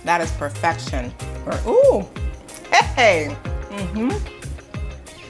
That is perfection. Ooh, hey.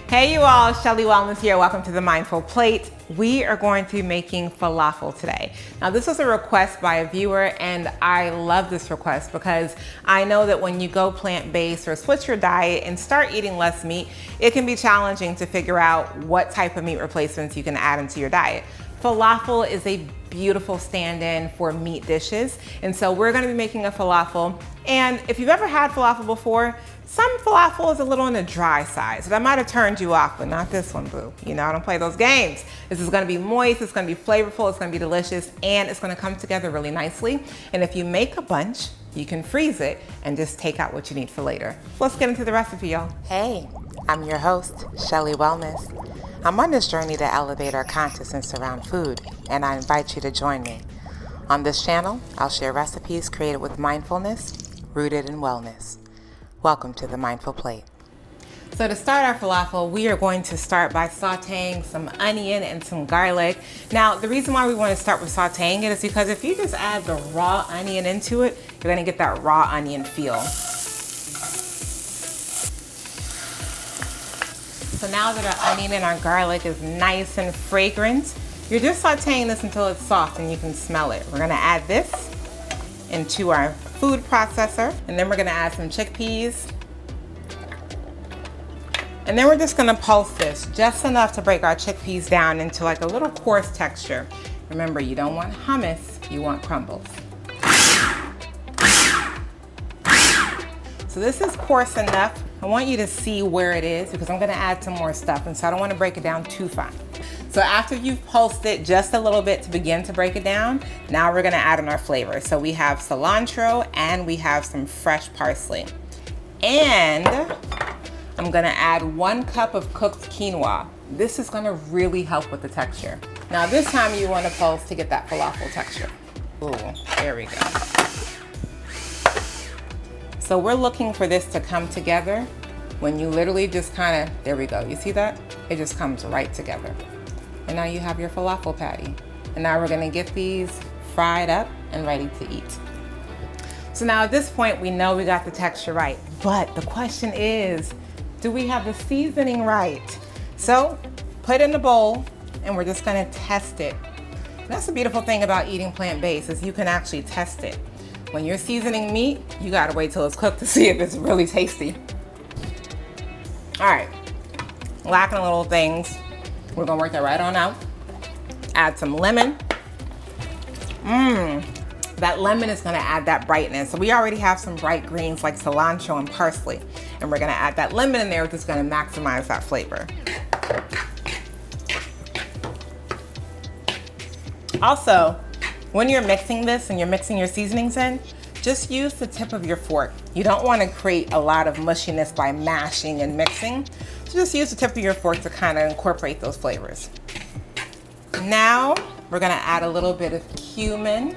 Hey you all, Shelly Wellness here. Welcome to the Mindful Plate. We are going to be making falafel today. Now this was a request by a viewer and I love this request because I know that when you go plant-based or switch your diet and start eating less meat, it can be challenging to figure out what type of meat replacements you can add into your diet. Falafel is a beautiful stand-in for meat dishes. And so we're gonna be making a falafel. And if you've ever had falafel before, some falafel is a little on the dry side. So that might have turned you off, but not this one, boo. You know, I don't play those games. This is gonna be moist, it's gonna be flavorful, it's gonna be delicious, and it's gonna come together really nicely. And if you make a bunch, you can freeze it and just take out what you need for later. Let's get into the recipe, y'all. Hey, I'm your host, Shelly Wellness. I'm on this journey to elevate our consciousness around food, and I invite you to join me. On this channel, I'll share recipes created with mindfulness, rooted in wellness. Welcome to the Mindful Plate. So to start our falafel, we are going to start by sauteing some onion and some garlic. Now, the reason why we want to start with sauteing it is because if you just add the raw onion into it, you're going to get that raw onion feel. So now that our onion and our garlic is nice and fragrant, you're just sauteing this until it's soft and you can smell it. We're gonna add this into our food processor, and then we're gonna add some chickpeas. And then we're just gonna pulse this just enough to break our chickpeas down into like a little coarse texture. Remember, you don't want hummus, you want crumbles. So this is coarse enough. I want you to see where it is because I'm gonna add some more stuff, and so I don't wanna break it down too fine. So after you've pulsed it just a little bit to begin to break it down, now we're gonna add in our flavor. So we have cilantro and we have some fresh parsley. And I'm gonna add 1 cup of cooked quinoa. This is gonna really help with the texture. Now this time you wanna pulse to get that falafel texture. Ooh, there we go. So we're looking for this to come together when you literally just kind of, there we go, you see that? It just comes right together. And now you have your falafel patty. And now we're gonna get these fried up and ready to eat. So now at this point, we know we got the texture right, but the question is, do we have the seasoning right? So put it in the bowl and we're just gonna test it. And that's the beautiful thing about eating plant-based is you can actually test it. When you're seasoning meat, you gotta wait till it's cooked to see if it's really tasty. All right, lacking a little things. We're gonna work that right on out. Add some lemon. That lemon is gonna add that brightness. So we already have some bright greens like cilantro and parsley. And we're gonna add that lemon in there, which is gonna maximize that flavor. Also, when you're mixing this and you're mixing your seasonings in, just use the tip of your fork. You don't want to create a lot of mushiness by mashing and mixing. So just use the tip of your fork to kind of incorporate those flavors. Now, we're gonna add a little bit of cumin.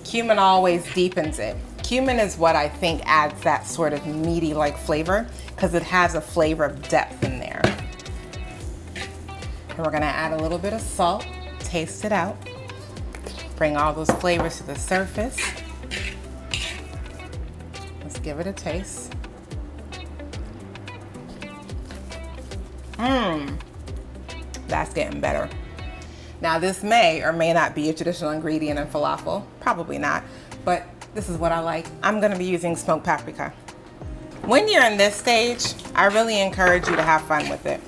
Cumin always deepens it. Cumin is what I think adds that sort of meaty-like flavor because it has a flavor of depth in there. And we're gonna add a little bit of salt, taste it out, bring all those flavors to the surface. Let's give it a taste. That's getting better. Now this may or may not be a traditional ingredient in falafel, probably not, but this is what I like. I'm gonna be using smoked paprika. When you're in this stage, I really encourage you to have fun with it.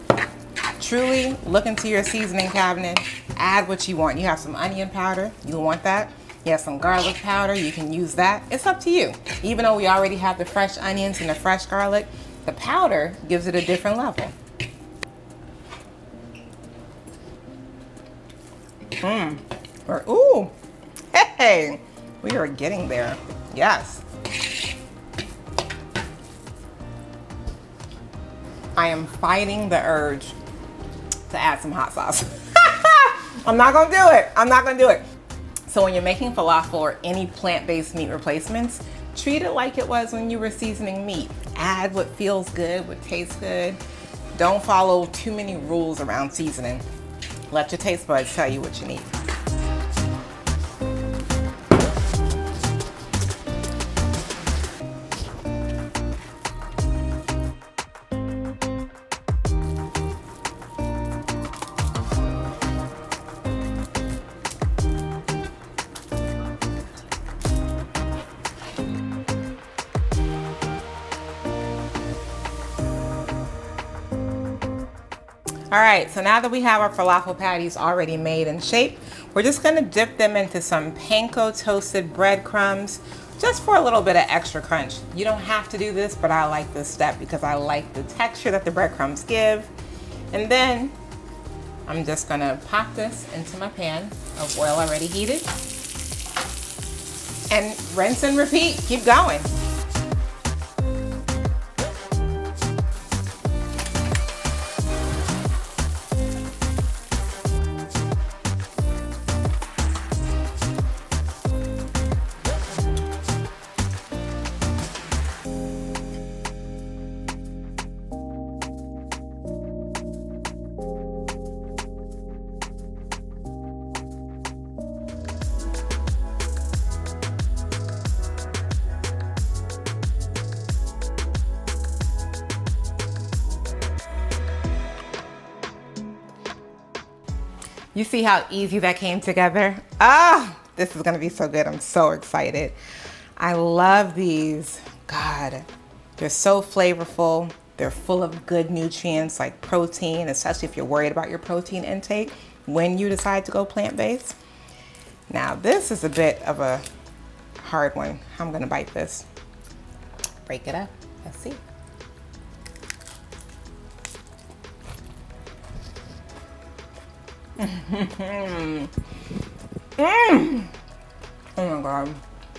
Truly look into your seasoning cabinet, add what you want. You have some onion powder, you want that. You have some garlic powder, you can use that. It's up to you. Even though we already have the fresh onions and the fresh garlic, the powder gives it a different level. Ooh, hey, we are getting there. Yes. I am fighting the urge to add some hot sauce. I'm not gonna do it. I'm not gonna do it. So when you're making falafel or any plant-based meat replacements, treat it like it was when you were seasoning meat. Add what feels good, what tastes good. Don't follow too many rules around seasoning. Let your taste buds tell you what you need. All right, so now that we have our falafel patties already made and shaped, we're just gonna dip them into some panko toasted breadcrumbs just for a little bit of extra crunch. You don't have to do this, but I like this step because I like the texture that the breadcrumbs give. And then I'm just gonna pop this into my pan of oil already heated and rinse and repeat, keep going. You see how easy that came together? Ah, this is gonna be so good. I'm so excited. I love these. God, they're so flavorful. They're full of good nutrients like protein, especially if you're worried about your protein intake when you decide to go plant-based. Now, this is a bit of a hard one. I'm gonna bite this. Break it up. Let's see. Mm. Mm. Oh my God.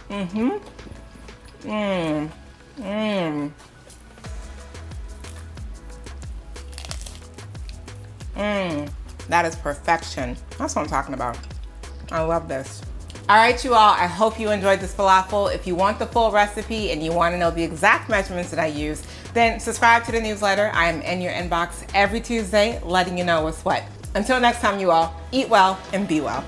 Mm-hmm. Mm. Mm. Mm. That is perfection. That's what I'm talking about. I love this. All right, you all, I hope you enjoyed this falafel. If you want the full recipe and you want to know the exact measurements that I use, then subscribe to the newsletter. I am in your inbox every Tuesday, letting you know what's what. Until next time, you all, eat well and be well.